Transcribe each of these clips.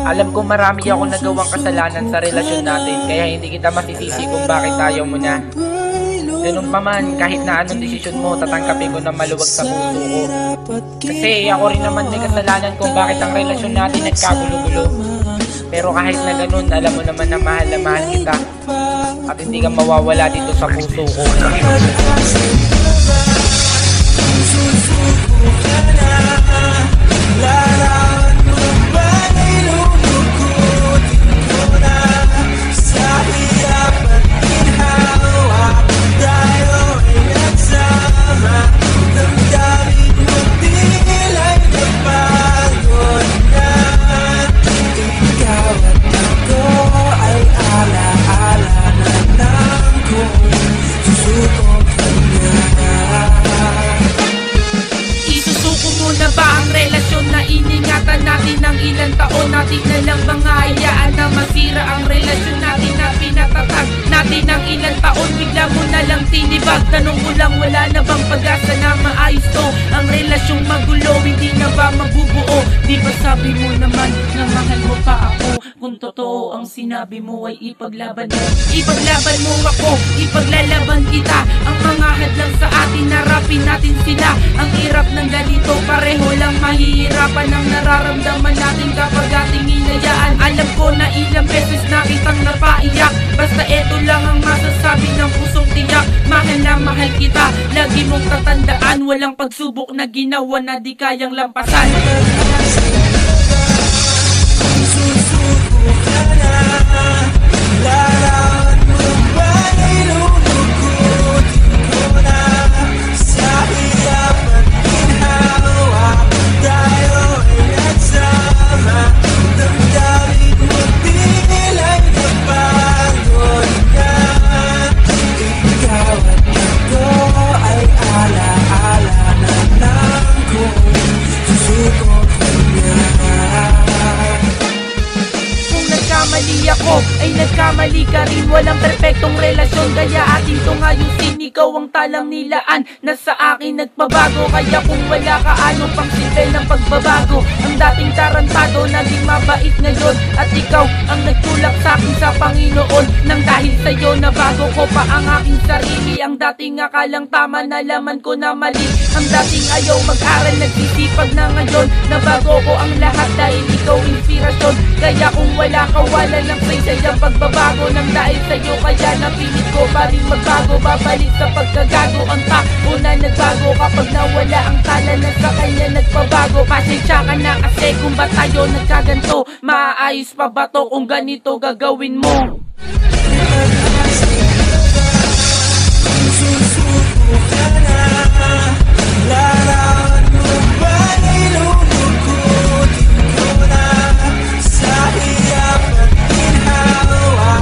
Alam ko marami akong nagawang kasalanan sa relasyon natin, kaya hindi kita masisisi kung bakit ayaw mo na. Ganun pa man, kahit na anong desisyon mo, tatanggapin ko na maluwag sa puso ko. Kasi ako rin naman may kasalanan kung bakit ang relasyon natin nagkagulo-gulo. Pero kahit na ganun, alam mo naman na mahal kita. At hindi ka mawawala dito sa puso ko. Ilang taon natin na lang bang hayaan na masira ang relasyon natin na pinatatag natin ng ilang taon, bigla mo na lang tinibag. Tanong ko lang, wala na bang pag-asa na maayos to? Ang relasyong magulo, hindi na ba mabubuo? Di ba sabi mo naman na mahal mo pa ako? Kung totoo ang sinabi mo ay ipaglaban mo. Ipaglaban mo ako, ipaglalaban kita. Ang mga hadlang sa atin, harapin natin sila. Ang hirap ng ganito, pareho lang mahihirapan ang nararamdaman natin kapag ating hinayaan. Alam ko na ilang beses na kitang napaiyak, basta eto lang ang masasabi ng pusong tiyak. Mahal na mahal kita, lagi mong tatandaan, walang pagsubok na ginawa na di kayang lampasan. Ay nagkamali ka rin, walang perpektong relasyon, kaya atin tong ayusin. Ikaw ang talang nilaan na sa akin nagpabago, kaya kung wala ka ano pang sitel ng pagbabago. Ang dating tarantado naging mabait ngayon, at ikaw ang nagtulak sa akin sa Panginoon. Nang dahil sa'yo nabago ko pa ang aking sarili. Ang dating akalang tama, nalaman ko na mali. Ang dating ayaw mag-aral, nagsisipag na ngayon. Nabago ko ang lahat dahil ikaw inspirasyon. Kaya kung wala ka, wala lang saysayang pagbabago. Nang dahil sa'yo kaya napilit ko pa rin magbago. Babalik sa pagkagago, ang tao na nagbago. Kapag nawala ang tala na sa kanya nagpabago. Pasensya ka na kasi kung ba tayo nagkaganto. Maayos pa ba to kung ganito gagawin mo? Susuko ka na, larawan mo ba ilulukutin ko na sa hirap at ginhawa.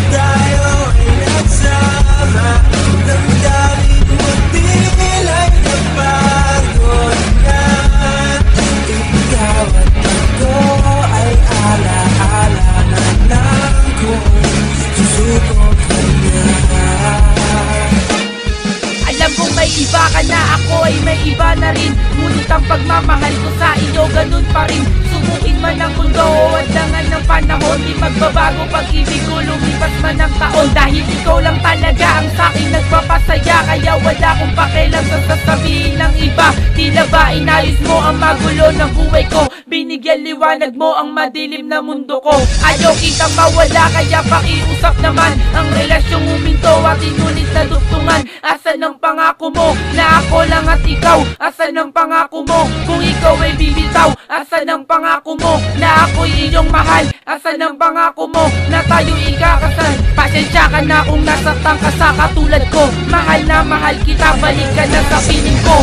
Tayo ay nagsama, damdamin mo tila'y napagod na. Ikaw at ako ay alaala na lang kung susuko ka na. Alam kong may iba ka na, ako ay may iba na rin. Ngunit ang pagmamahal ko sa iyo ganun pa rin. Subukin man ang mundo o adlangan ng panahon, di magbabago pag-ibig ko lumipas man ang taon. Dahil ikaw lang talaga ang sa'kin nagpapasaya, kaya wala akong pakialam sa sasabihin ng iba. Tila ba inayos mo ang magulo ng buhay ko? Binigyan liwanag mo ang madilim na mundo ko. Ayaw kitang mawala, kaya pakiusap naman. Ang relasyong huminto at inulit na dugtungan. Asan ang pangako mo na ako lang at ikaw? Asan ang pangako mo kung ikaw ay bibitaw? Asan ang pangako mo na ako'y iyong mahal? Asan ang pangako mo na tayo'y ikakasal? Pasensya ka na kung nasaktan ka sa katulad ko. Mahal na mahal kita, balik ka na sa piling ko.